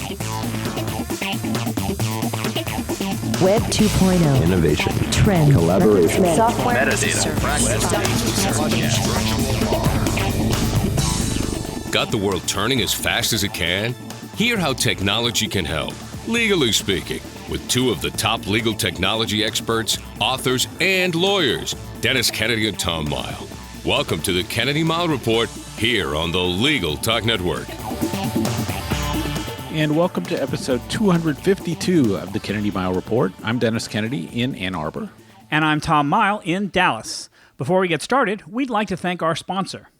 Web 2.0. Innovation. Trend. Collaboration. Software. Metadata. Got the world turning as fast as it can? Hear how technology can help, legally speaking, with two of the top legal technology experts, authors, and lawyers, Dennis Kennedy and Tom Mighell. Welcome to the Kennedy-Mighell Report here on the Legal Talk Network. And welcome to episode 252 of the Kennedy-Mighell Report. I'm Dennis Kennedy in Ann Arbor. And I'm Tom Mighell in Dallas. Before we get started, we'd like to thank our sponsor.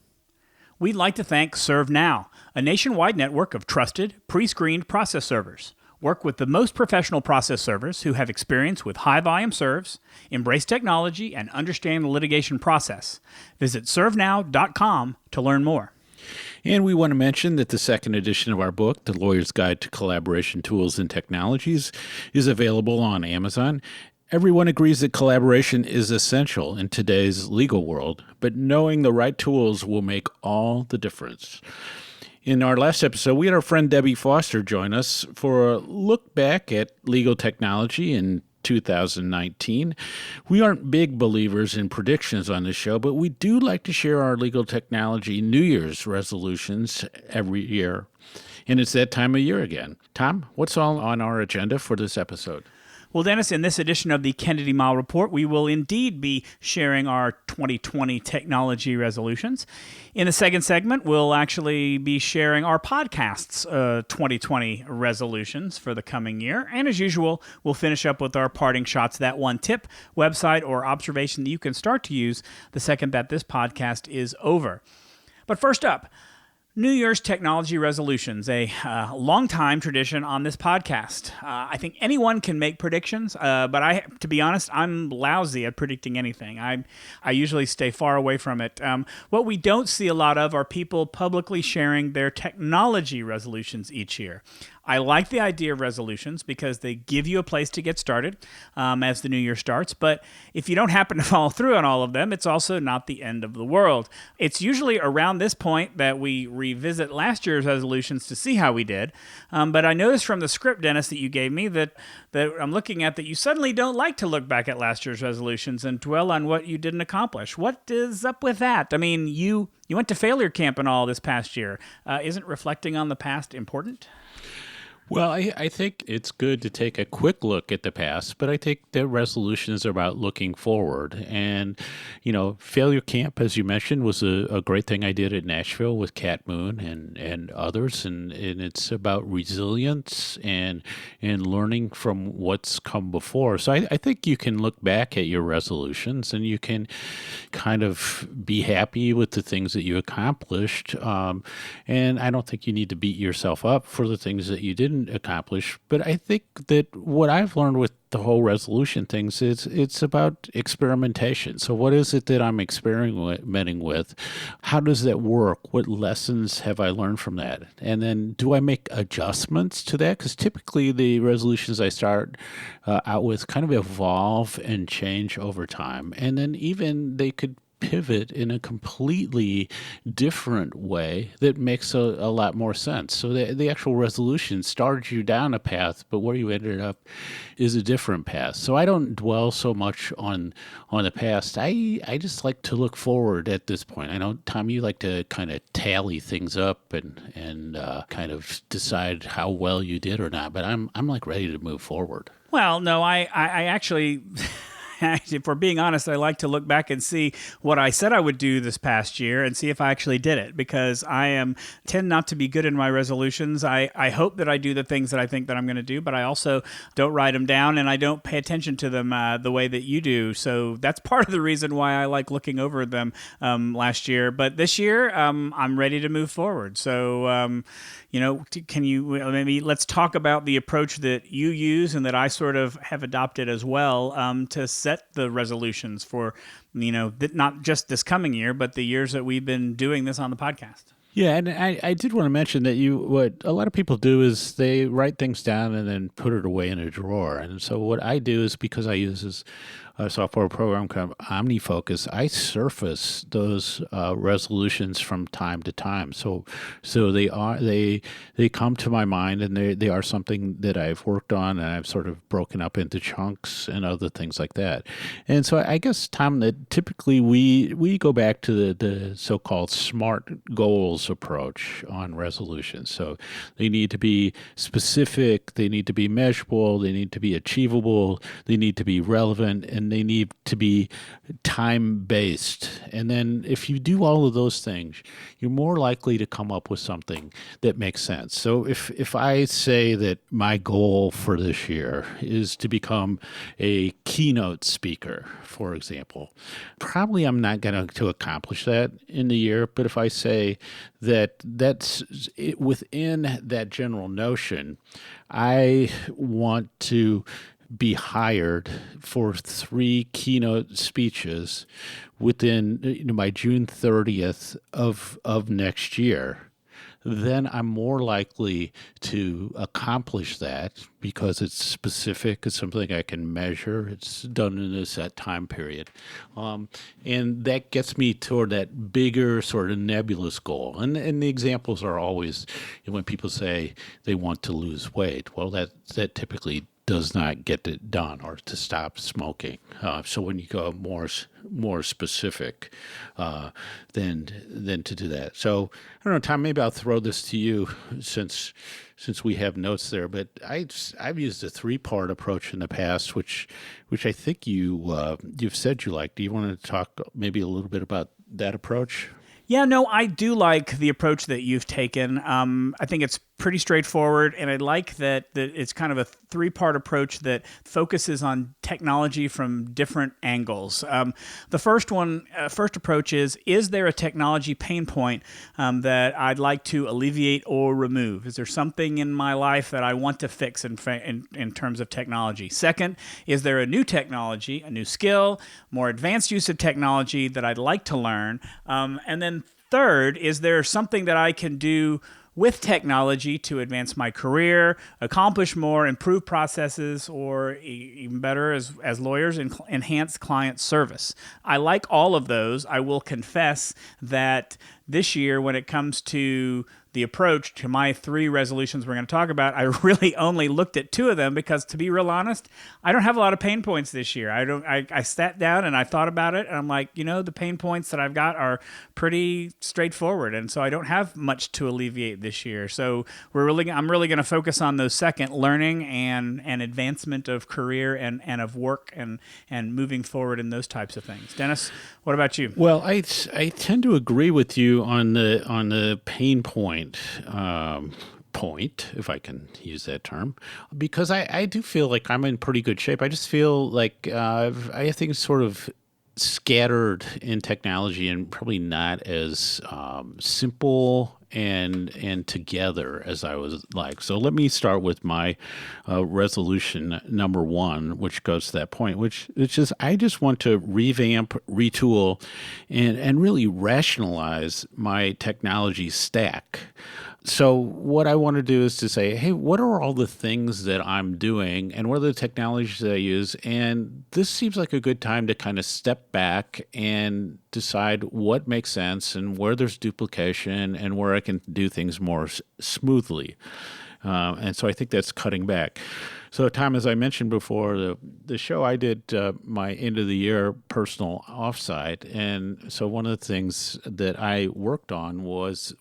We'd like to thank ServeNow, a nationwide network of trusted, pre-screened process servers. Work with the most professional process servers who have experience with high-volume serves, embrace technology, and understand the litigation process. Visit servenow.com to learn more. And we want to mention that the second edition of our book, The Lawyer's Guide to Collaboration Tools and Technologies, is available on Amazon. Everyone agrees that collaboration is essential in today's legal world, but knowing the right tools will make all the difference. In our last episode, we had our friend Debbie Foster join us for a look back at legal technology in 2019. We aren't big believers in predictions on this show, but we do like to share our legal technology New Year's resolutions every year. And it's that time of year again. Tom, what's all on our agenda for this episode? Well, Dennis, in this edition of the Kennedy-Mighell Report, we will indeed be sharing our 2020 technology resolutions. In the second segment, we'll actually be sharing our podcast's 2020 resolutions for the coming year. And as usual, we'll finish up with our parting shots, that one tip, website, or observation that you can start to use the second that this podcast is over. But first up, New Year's technology resolutions, a long-time tradition on this podcast. I think anyone can make predictions, but to be honest, I'm lousy at predicting anything. I usually stay far away from it. What we don't see a lot of are people publicly sharing their technology resolutions each year. I like the idea of resolutions because they give you a place to get started as the new year starts. But if you don't happen to follow through on all of them, it's also not the end of the world. It's usually around this point that we revisit last year's resolutions to see how we did. But I noticed from the script, Dennis, that you gave me that I'm looking at that you suddenly don't like to look back at last year's resolutions and dwell on what you didn't accomplish. What is up with that? I mean, you went to failure camp and all this past year. Isn't reflecting on the past important? Well, I think it's good to take a quick look at the past, but I think the resolutions are about looking forward. And, Failure Camp, as you mentioned, was a great thing I did at Nashville with Cat Moon and others. And it's about resilience and learning from what's come before. So I think you can look back at your resolutions and you can kind of be happy with the things that you accomplished. And I don't think you need to beat yourself up for the things that you didn't accomplish. But I think that what I've learned with the whole resolution things is it's about experimentation. So what is it that I'm experimenting with? How does that work? What lessons have I learned from that? And then do I make adjustments to that? Because typically the resolutions I start out with kind of evolve and change over time. And then even they could pivot in a completely different way that makes a lot more sense. So the actual resolution started you down a path, but where you ended up is a different path. So I don't dwell so much on the past. I just like to look forward at this point. I know, Tom, you like to kind of tally things up and kind of decide how well you did or not, but I'm like ready to move forward. Well, no, I actually... If we're being honest, I like to look back and see what I said I would do this past year and see if I actually did it, because I tend not to be good in my resolutions. I hope that I do the things that I think that I'm going to do, but I also don't write them down and I don't pay attention to them the way that you do. So that's part of the reason why I like looking over them last year. But this year, I'm ready to move forward. So, can you maybe let's talk about the approach that you use and that I sort of have adopted as well to set the resolutions for, not just this coming year, but the years that we've been doing this on the podcast. Yeah, and I did want to mention that what a lot of people do is they write things down and then put it away in a drawer. And so what I do is, because I use software program called OmniFocus, I surface those resolutions from time to time. So they come to my mind, and they are something that I've worked on, and I've sort of broken up into chunks and other things like that. And so I guess, Tom, that typically we go back to the so-called SMART goals approach on resolutions. So they need to be specific, they need to be measurable, they need to be achievable, they need to be relevant, and they need to be time-based. And then if you do all of those things, you're more likely to come up with something that makes sense. So if I say that my goal for this year is to become a keynote speaker, for example, probably I'm not going to accomplish that in the year. But if I say that that's within that general notion, I want to be hired for 3 keynote speeches within by June 30th of next year, then I'm more likely to accomplish that because it's specific, it's something I can measure, it's done in a set time period. And that gets me toward that bigger sort of nebulous goal. And the examples are always when people say they want to lose weight. Well, that typically does not get it done, or to stop smoking. So when you go more specific, then to do that. So I don't know, Tom. Maybe I'll throw this to you since we have notes there. But I've used a 3-part approach in the past, which I think you've said you like. Do you want to talk maybe a little bit about that approach? Yeah, no, I do like the approach that you've taken. I think it's pretty straightforward, and I like that it's kind of a 3-part approach that focuses on technology from different angles. The first approach is there a technology pain point that I'd like to alleviate or remove? Is there something in my life that I want to fix in terms of technology? Second, is there a new technology, a new skill, more advanced use of technology that I'd like to learn? And then third, is there something that I can do with technology to advance my career, accomplish more, improve processes, or even better as lawyers, enhance client service? I like all of those. I will confess that this year, when it comes to the approach to my 3 resolutions we're going to talk about, I really only looked at 2 of them because, to be real honest, I don't have a lot of pain points this year. I sat down and I thought about it, and I'm like, the pain points that I've got are pretty straightforward, and so I don't have much to alleviate this year. So I'm really going to focus on those second, learning and advancement of career and of work and moving forward in those types of things. Dennis, what about you? Well, I tend to agree with you on the pain point, if I can use that term, because I do feel like I'm in pretty good shape. I just feel like I have things sort of scattered in technology and probably not as simple and together as I was like. So let me start with my resolution number 1, which goes to that point, which is I just want to revamp, retool, and really rationalize my technology stack. So what I want to do is to say, hey, what are all the things that I'm doing, and what are the technologies that I use? And this seems like a good time to kind of step back and decide what makes sense and where there's duplication and where I can do things more smoothly. And so I think that's cutting back. So, Tom, as I mentioned before the show, I did my end of the year personal offsite, and so one of the things that I worked on was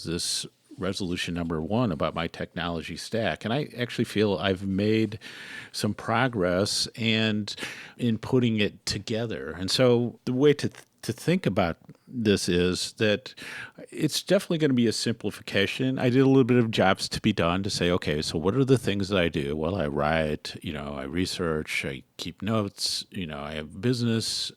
this resolution number 1 about my technology stack, and I actually feel I've made some progress and in putting it together. And so the way to think about this is that it's definitely going to be a simplification. I did a little bit of jobs to be done to say, okay, so what are the things that I do? Well, I write, I research, I keep notes, I have business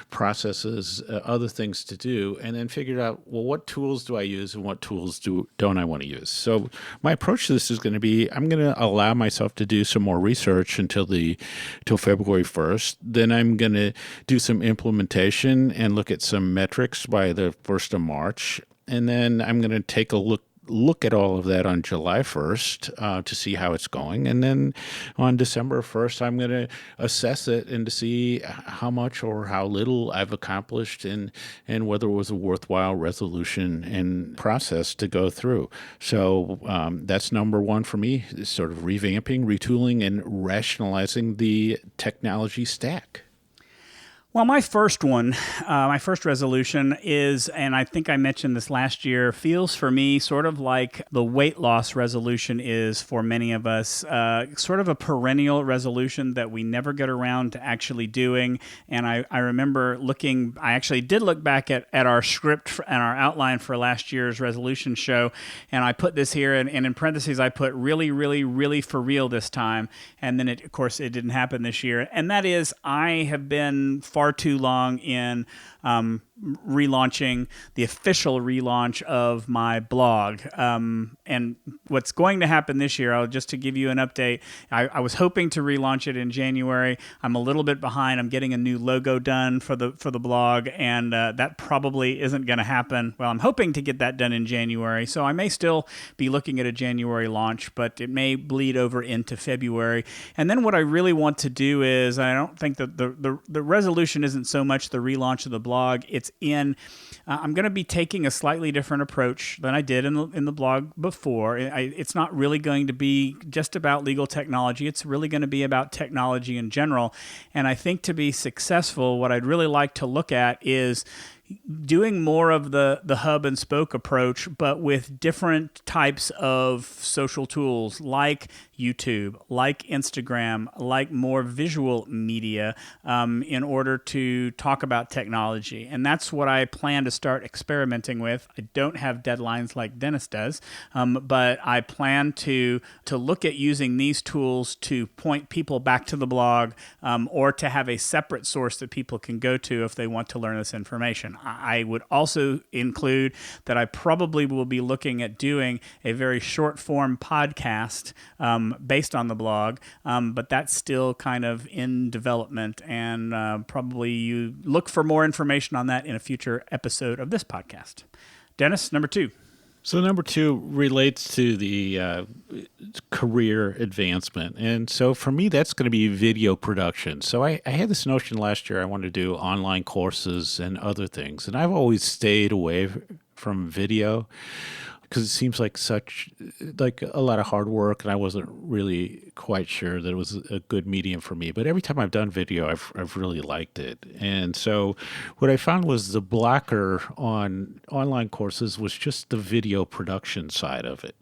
processes, other things to do, and then figured out, well, what tools do I use and what tools don't I want to use? So my approach to this is going to be, I'm going to allow myself to do some more research until February 1st. Then I'm going to do some implementation and look at some metrics by the 1st of March. And then I'm going to take a look look at all of that on July 1st to see how it's going. And then on December 1st, I'm going to assess it and to see how much or how little I've accomplished and whether it was a worthwhile resolution and process to go through. So that's number one for me, is sort of revamping, retooling, and rationalizing the technology stack. Well, my first resolution is, and I think I mentioned this last year, feels for me sort of like the weight loss resolution is for many of us, sort of a perennial resolution that we never get around to actually doing. And I remember I actually did look back at our script and our outline for last year's resolution show, and I put this here, and in parentheses, I put really, really, really for real this time. And then, of course, it didn't happen this year. And that is, I have been far too long in relaunching the official relaunch of my blog. And what's going to happen this year, just to give you an update, I was hoping to relaunch it in January. I'm a little bit behind. I'm getting a new logo done for the blog, and that probably isn't going to happen. Well, I'm hoping to get that done in January, so I may still be looking at a January launch, but it may bleed over into February. And then what I really want to do is, I don't think that the resolution isn't so much the relaunch of the blog. I'm going to be taking a slightly different approach than I did in the blog before. It's not really going to be just about legal technology. It's really going to be about technology in general. And I think to be successful, what I'd really like to look at is doing more of the hub and spoke approach, but with different types of social tools like YouTube, like Instagram, like more visual media, in order to talk about technology. And that's what I plan to start experimenting with. I don't have deadlines like Dennis does, but I plan to look at using these tools to point people back to the blog, or to have a separate source that people can go to if they want to learn this information. I would also include that I probably will be looking at doing a very short form podcast based on the blog, but that's still kind of in development, and probably you look for more information on that in a future episode of this podcast. Dennis, number 2. So number 2 relates to the career advancement. And so for me, that's going to be video production. So I had this notion last year I wanted to do online courses and other things. And I've always stayed away from video because it seems like a lot of hard work, and I wasn't really quite sure that it was a good medium for me. But every time I've done video, I've really liked it. And so what I found was the blocker on online courses was just the video production side of it.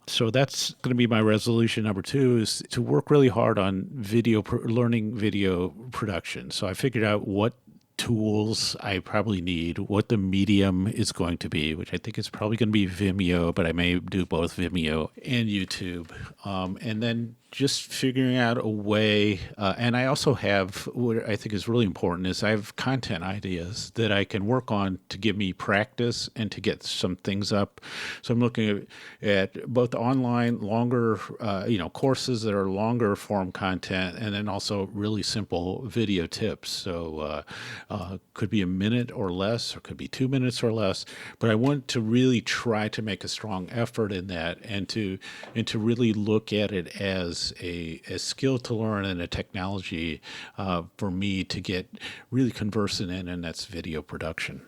So that's going to be my resolution number 2, is to work really hard on learning video production. So I figured out what tools I probably need, what the medium is going to be, which I think is probably going to be Vimeo, but I may do both Vimeo and YouTube. And then just figuring out a way, and I also have, what I think is really important, is I have content ideas that I can work on to give me practice and to get some things up. So I'm looking at both online, longer, courses that are longer form content, and then also really simple video tips. So could be a minute or less, or could be 2 minutes or less, but I want to really try to make a strong effort in that, and to really look at it as a skill to learn and a technology for me to get really conversant in, and that's video production.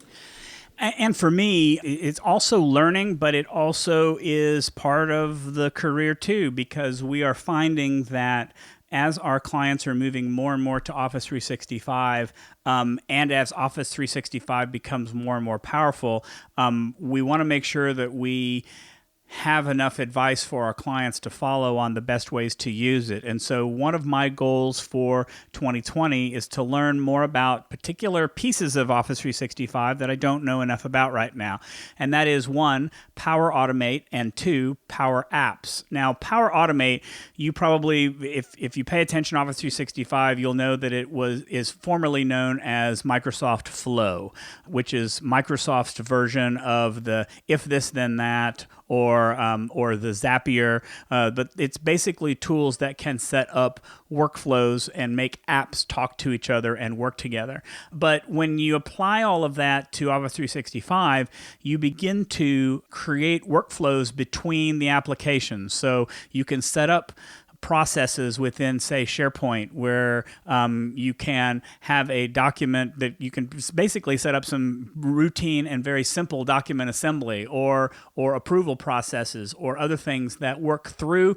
And for me, it's also learning, but it also is part of the career too, because we are finding that as our clients are moving more and more to Office 365, and as Office 365 becomes more and more powerful, we want to make sure that we have enough advice for our clients to follow on the best ways to use it. And so one of my goals for 2020 is to learn more about particular pieces of Office 365 that I don't know enough about right now. And that is 1, Power Automate, and 2, Power Apps. Now, Power Automate, you probably, if you pay attention to Office 365, you'll know that it is formerly known as Microsoft Flow, which is Microsoft's version of the if this then that, or the Zapier. But it's basically tools that can set up workflows and make apps talk to each other and work together. But when you apply all of that to Office 365, you begin to create workflows between the applications. So you can set up processes within, say, SharePoint, where you can have a document that you can basically set up some routine and very simple document assembly or approval processes or other things that work through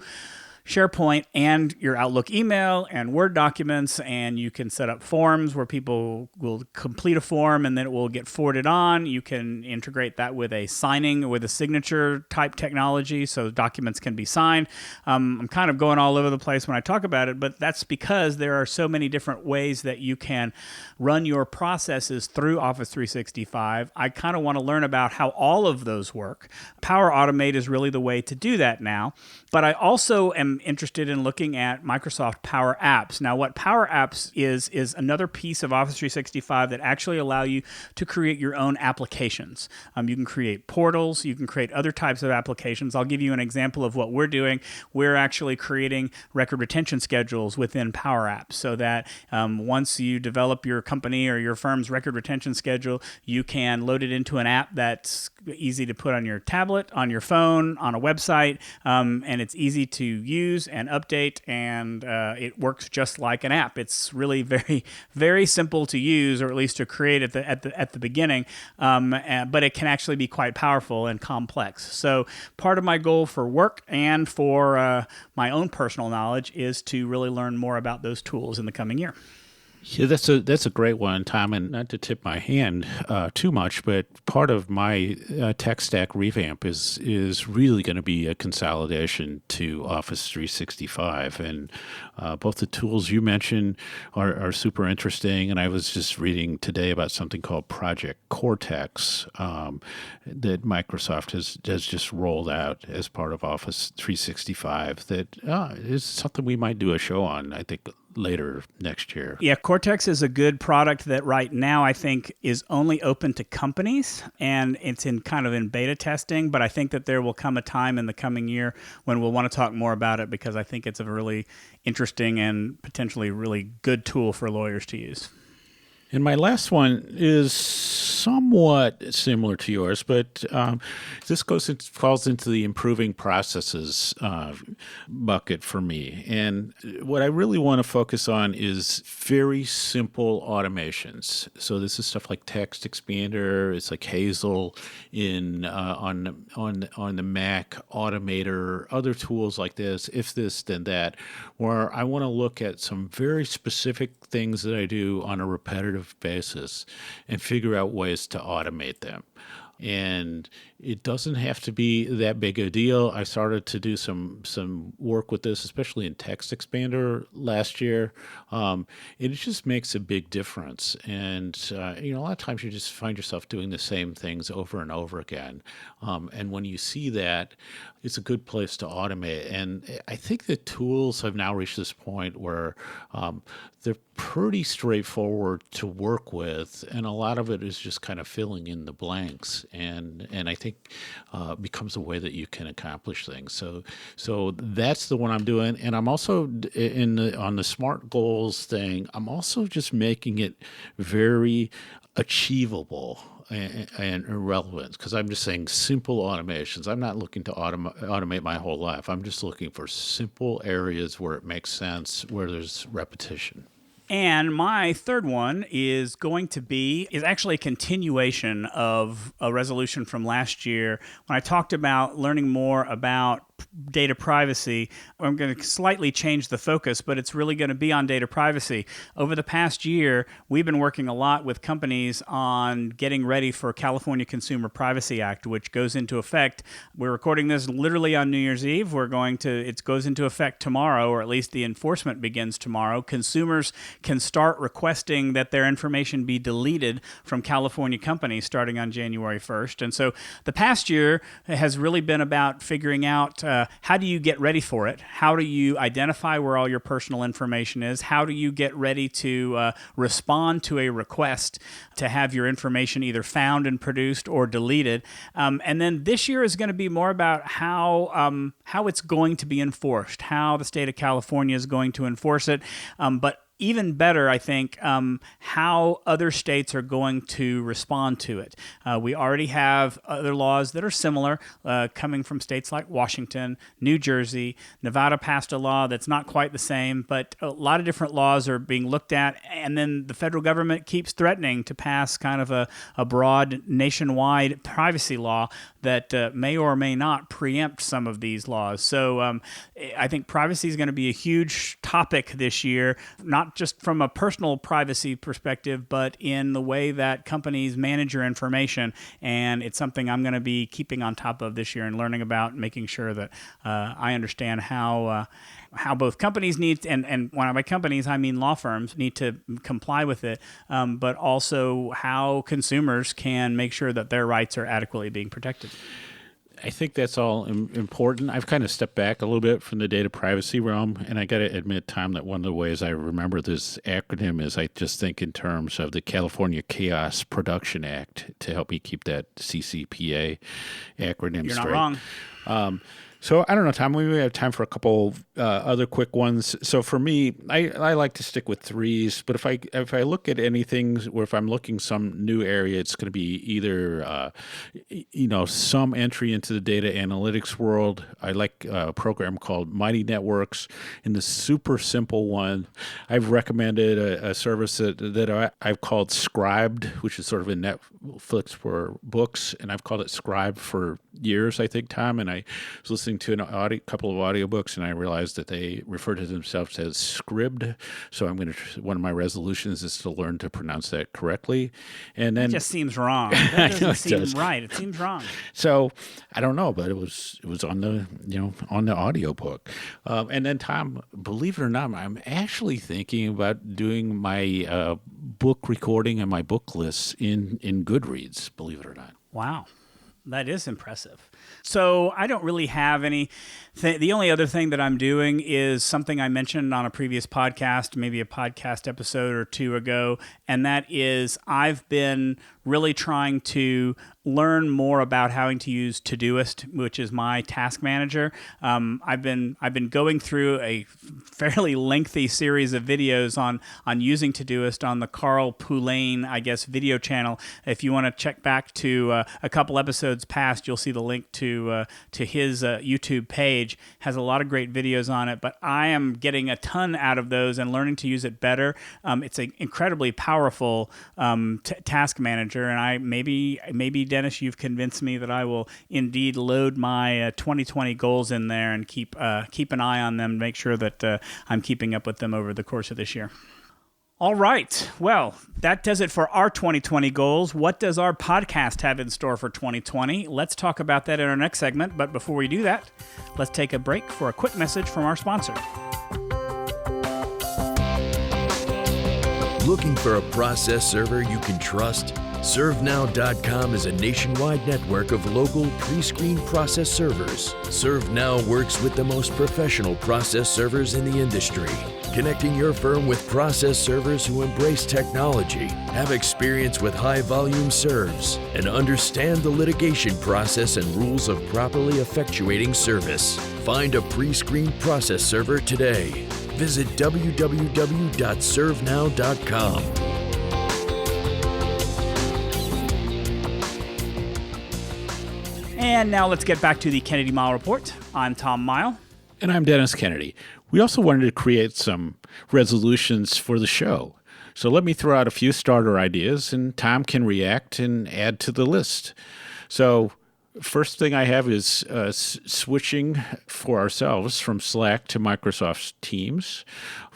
SharePoint and your Outlook email and Word documents, and you can set up forms where people will complete a form and then it will get forwarded on. You can integrate that with a signing, with a signature type technology, so documents can be signed. I'm kind of going all over the place when I talk about it, but that's because there are so many different ways that you can run your processes through Office 365. I kind of want to learn about how all of those work. Power Automate is really the way to do that now, but I also am interested in looking at Microsoft Power Apps. Now, what Power Apps is another piece of Office 365 that actually allow you to create your own applications. You can create portals, you can create other types of applications. I'll give you an example of what we're doing. We're actually creating record retention schedules within Power Apps so that once you develop your company or your firm's record retention schedule, you can load it into an app that's easy to put on your tablet, on your phone, on a website, and it's easy to use and update, and it works just like an app. It's really very, very simple to use, or at least to create at the beginning, but it can actually be quite powerful and complex. So part of my goal for work and for my own personal knowledge is to really learn more about those tools in the coming year. Yeah, that's a great one, Tom, and not to tip my hand too much, but part of my tech stack revamp is really going to be a consolidation to Office 365, and both the tools you mentioned are super interesting, and I was just reading today about something called Project Cortex that Microsoft has just rolled out as part of Office 365 that is something we might do a show on, I think, later next year. Yeah, Cortex is a good product that right now I think is only open to companies, and it's in beta testing, but I think that there will come a time in the coming year when we'll want to talk more about it because I think it's a really interesting and potentially really good tool for lawyers to use. And my last one is somewhat similar to yours, but this falls into the improving processes bucket for me. And what I really want to focus on is very simple automations. So this is stuff like Text Expander. It's like Hazel on the Mac, Automator, other tools like this, if this, then that, where I want to look at some very specific things that I do on a repetitive basis and figure out ways to automate them. And it doesn't have to be that big a deal. I started to do some work with this, especially in Text Expander last year. It just makes a big difference. And, a lot of times you just find yourself doing the same things over and over again. And when you see that, it's a good place to automate. And I think the tools have now reached this point where they're pretty straightforward to work with. And a lot of it is just kind of filling in the blanks. And I think becomes a way that you can accomplish things. So that's the one I'm doing. And I'm also on the SMART goals thing, I'm also just making it very achievable and irrelevant, because I'm just saying simple automations. I'm not looking to automate my whole life. I'm just looking for simple areas where it makes sense, where there's repetition. And my third one is actually a continuation of a resolution from last year when I talked about learning more about data privacy. I'm going to slightly change the focus, but it's really going to be on data privacy. Over the past year, we've been working a lot with companies on getting ready for California Consumer Privacy Act, which goes into effect. We're recording this literally on New Year's Eve. It goes into effect tomorrow, or at least the enforcement begins tomorrow. Consumers can start requesting that their information be deleted from California companies starting on January 1st. And so the past year has really been about figuring out how do you get ready for it? How do you identify where all your personal information is? How do you get ready to respond to a request to have your information either found and produced or deleted? And then this year is going to be more about how it's going to be enforced, how the state of California is going to enforce it, but even better, I think, how other states are going to respond to it. We already have other laws that are similar coming from states like Washington, New Jersey. Nevada passed a law that's not quite the same, but a lot of different laws are being looked at. And then the federal government keeps threatening to pass kind of a broad nationwide privacy law that may or may not preempt some of these laws. So I think privacy is going to be a huge topic this year, not just from a personal privacy perspective, but in the way that companies manage your information. And it's something I'm going to be keeping on top of this year and learning about, making sure that I understand how both companies need, and when by companies, I mean law firms, need to comply with it, but also how consumers can make sure that their rights are adequately being protected. I think that's all important. I've kind of stepped back a little bit from the data privacy realm, and I got to admit, Tom, that one of the ways I remember this acronym is I just think in terms of the California Chaos Production Act to help me keep that CCPA acronym You're straight. not wrong. So I don't know, Tom, we may have time for a couple other quick ones. So for me, I like to stick with threes, but if I look at anything, or if I'm looking some new area, it's going to be either some entry into the data analytics world. I like a program called Mighty Networks. In the super simple one, I've recommended a service that I've called Scribed, which is sort of a Netflix for books, and I've called it Scribed for years, I think, Tom, and I was listening to a couple of audiobooks, and I realized that they refer to themselves as Scribd. So one of my resolutions is to learn to pronounce that correctly. And then it just seems wrong. That doesn't seem right. It seems wrong. So I don't know, but it was on the audiobook. And then, Tom, believe it or not, I'm actually thinking about doing my book recording and my book lists in Goodreads, believe it or not. Wow. That is impressive. So I don't really have any. The only other thing that I'm doing is something I mentioned on a previous podcast, maybe a podcast episode or two ago, and that is I've been really trying to learn more about how to use Todoist, which is my task manager. I've been going through a fairly lengthy series of videos on using Todoist on the Carl Poulain, I guess, video channel. If you want to check back to a couple episodes past, you'll see the link to his YouTube page. Has a lot of great videos on it, but I am getting a ton out of those and learning to use it better. It's an incredibly powerful task manager, and maybe Dennis, you've convinced me that I will indeed load my 2020 goals in there and keep an eye on them, make sure that I'm keeping up with them over the course of this year. All right. Well, that does it for our 2020 goals. What does our podcast have in store for 2020? Let's talk about that in our next segment. But before we do that, let's take a break for a quick message from our sponsor. Looking for a process server you can trust? ServeNow.com is a nationwide network of local pre-screened process servers. ServeNow works with the most professional process servers in the industry, connecting your firm with process servers who embrace technology, have experience with high-volume serves, and understand the litigation process and rules of properly effectuating service. Find a pre-screened process server today. Visit www.servenow.com. And now let's get back to the Kennedy-Mighell Report. I'm Tom Mighell. And I'm Dennis Kennedy. We also wanted to create some resolutions for the show. So let me throw out a few starter ideas, and Tom can react and add to the list. So first thing I have is switching for ourselves from Slack to Microsoft Teams.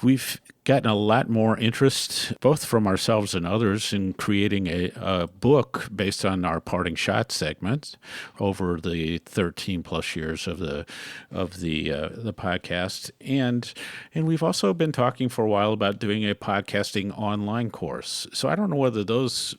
We've gotten a lot more interest, both from ourselves and others, in creating a book based on our Parting Shot segment over the 13 plus years of the podcast, and we've also been talking for a while about doing a podcasting online course. So I don't know whether those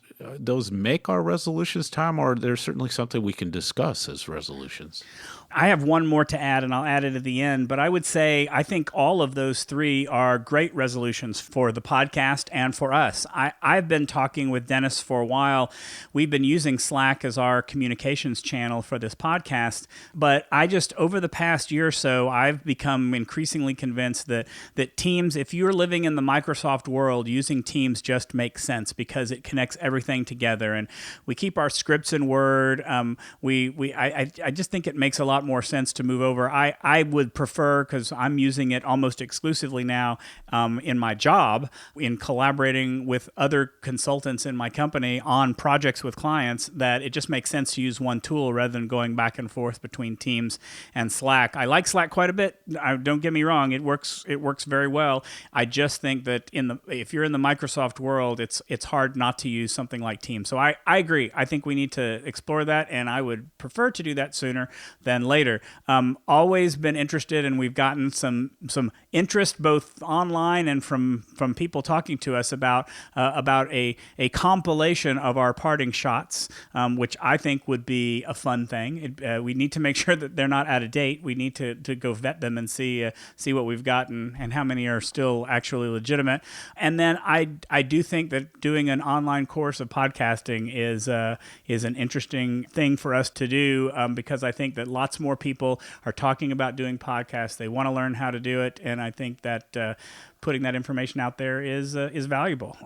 make our resolutions, Tom, or there's certainly something we can discuss as resolutions. I have one more to add, and I'll add it at the end. But I would say I think all of those three are great resolutions for the podcast and for us. I've been talking with Dennis for a while. We've been using Slack as our communications channel for this podcast. But I just, over the past year or so, I've become increasingly convinced that Teams, if you're living in the Microsoft world, using Teams just makes sense because it connects everything together. And we keep our scripts in Word. I just think it makes a lot more sense to move over. I would prefer, because I'm using it almost exclusively now in my job, in collaborating with other consultants in my company on projects with clients, that it just makes sense to use one tool rather than going back and forth between Teams and Slack. I like Slack quite a bit. Don't get me wrong; it works very well. I just think that if you're in the Microsoft world, it's hard not to use something like Teams. So I agree. I think we need to explore that, and I would prefer to do that sooner than later. Always been interested, and we've gotten some interest both online and from people talking to us about a compilation of our parting shots, which I think would be a fun thing. We need to make sure that they're not out of date. We need to go vet them and see what we've gotten and how many are still actually legitimate. And then I do think that doing an online course of podcasting is an interesting thing for us to do, because I think that lots more people are talking about doing podcasts. They want to learn how to do it, and I think that putting that information out there is valuable.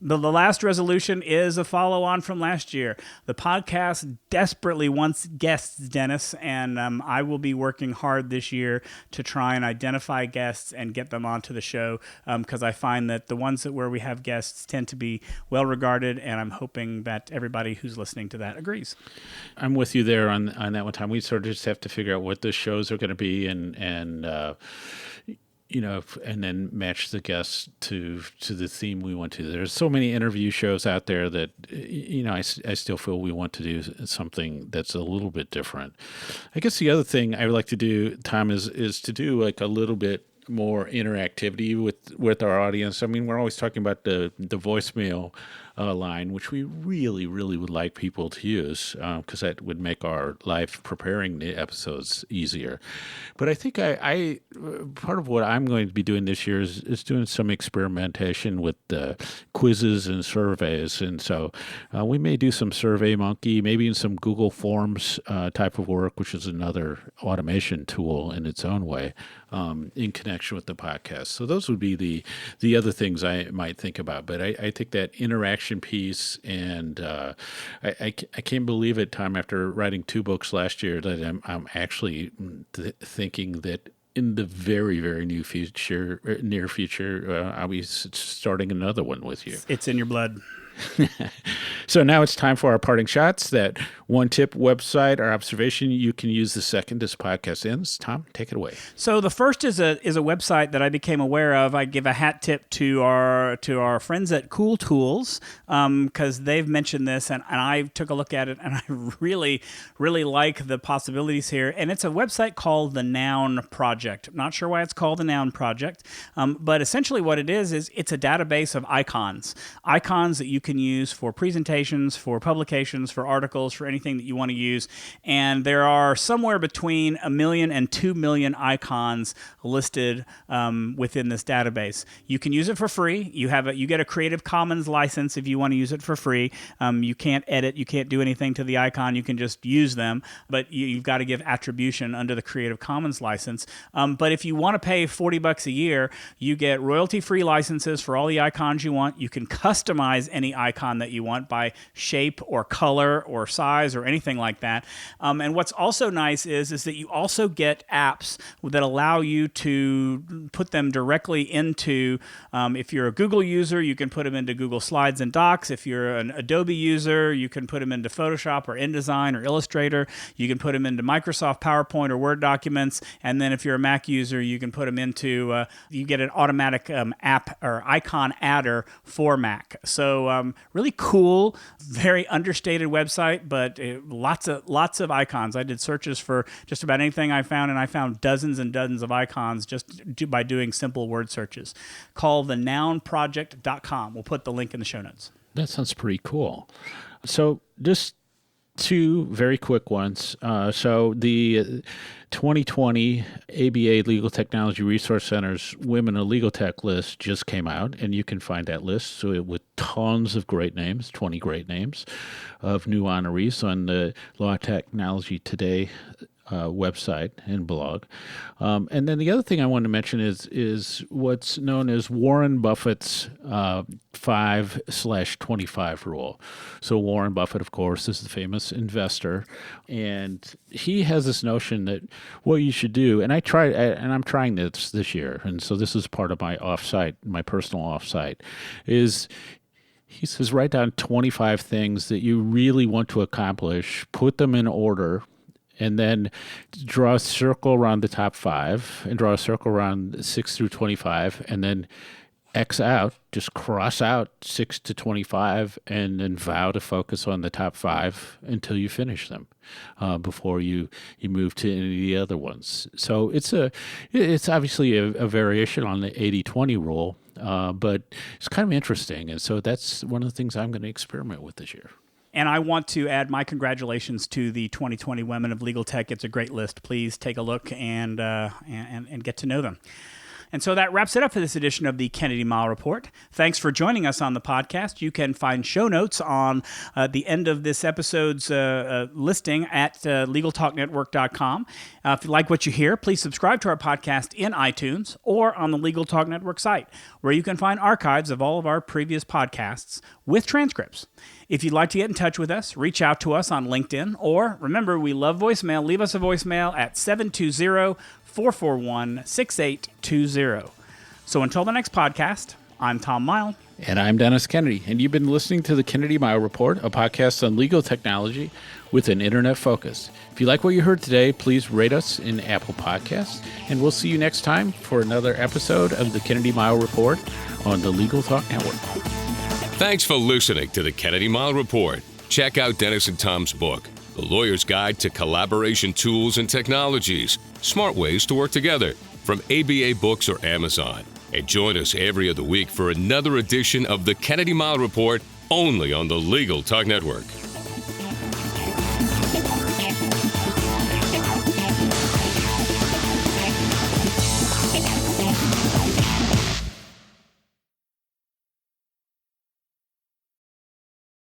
The last resolution is a follow-on from last year. The podcast desperately wants guests, Dennis, and I will be working hard this year to try and identify guests and get them onto the show, because I find that the ones where we have guests tend to be well-regarded, and I'm hoping that everybody who's listening to that agrees. I'm with you there on that one time. We sort of just have to figure out what the shows are going to be and then match the guests to the theme we want to. There's so many interview shows out there that, I still feel we want to do something that's a little bit different. I guess the other thing I would like to do, Tom, is to do like a little bit more interactivity with our audience. I mean, we're always talking about the voicemail line, which we really, really would like people to use, because that would make our life preparing the episodes easier. But I think I part of what I'm going to be doing this year is doing some experimentation with quizzes and surveys. And so we may do some SurveyMonkey, maybe in some Google Forms type of work, which is another automation tool in its own way, in connection with the podcast. So those would be the other things I might think about. But I think that interaction piece, and I can't believe it, Tom, after writing 2 books last year, that I'm actually thinking that in the very, very near future, I'll be starting another one with you. It's in your blood. So now it's time for our parting shots. That one tip, website, or observation you can use the second as podcast ends. Tom, take it away. So the first is a website that I became aware of. I give a hat tip to our friends at Cool Tools, because they've mentioned this, and I took a look at it, and I really, really like the possibilities here. And it's a website called the Noun Project. I'm not sure why it's called the Noun Project, but essentially what it is it's a database of icons that you can use for presentations, for publications, for articles, for anything that you want to use. And there are somewhere between 1 million and 2 million icons listed within this database. You can use it for free. You get a Creative Commons license if you want to use it for free. You can't edit, you can't do anything to the icon. You can just use them, but you've got to give attribution under the Creative Commons license. But if you want to pay $40 a year, you get royalty-free licenses for all the icons you want. You can customize any icon that you want by shape or color or size or anything like that. And what's also nice is that you also get apps that allow you to put them directly into, if you're a Google user, you can put them into Google Slides and Docs. If you're an Adobe user, you can put them into Photoshop or InDesign or Illustrator. You can put them into Microsoft PowerPoint or Word documents. And then if you're a Mac user, you can put them into, you get an automatic app or icon adder for Mac. So really cool, very understated website, but lots of icons. I did searches for just about anything I found, and I found dozens and dozens of icons just by doing simple word searches. Call thenounproject.com. We'll put the link in the show notes. That sounds pretty cool. So just two very quick ones. So the 2020 ABA Legal Technology Resource Center's Women in Legal Tech list just came out, and you can find that list with tons of great names, 20 great names of new honorees on the Law Technology Today website and blog. And then the other thing I wanted to mention is what's known as Warren Buffett's 5/25 rule. So Warren Buffett, of course, is the famous investor, and he has this notion that what you should do, and I'm trying this year, and so this is part of my offsite, my personal offsite, is he says write down 25 things that you really want to accomplish, put them in order, and then draw a circle around the top 5 and draw a circle around 6 through 25, and then X out, just cross out 6 to 25, and then vow to focus on the top 5 until you finish them before you move to any of the other ones. So it's obviously a variation on the 80-20 rule, but it's kind of interesting. And so that's one of the things I'm going to experiment with this year. And I want to add my congratulations to the 2020 Women of Legal Tech. It's a great list. Please take a look and get to know them. And so that wraps it up for this edition of the Kennedy-Mighell Report. Thanks for joining us on the podcast. You can find show notes on the end of this episode's listing at LegalTalkNetwork.com. If you like what you hear, please subscribe to our podcast in iTunes or on the Legal Talk Network site, where you can find archives of all of our previous podcasts with transcripts. If you'd like to get in touch with us, reach out to us on LinkedIn, or remember, we love voicemail. Leave us a voicemail at 720-441-6820. So until the next podcast, I'm Tom Mighell. And I'm Dennis Kennedy, and you've been listening to the Kennedy-Mighell Report, a podcast on legal technology with an internet focus. If you like what you heard today, please rate us in Apple Podcasts, and we'll see you next time for another episode of the Kennedy-Mighell Report on the Legal Talk Network. Thanks for listening to the Kennedy-Mighell Report. Check out Dennis and Tom's book, The Lawyer's Guide to Collaboration Tools and Technologies, Smart Ways to Work Together, from ABA Books or Amazon. And join us every other week for another edition of the Kennedy-Mighell Report, only on the Legal Talk Network.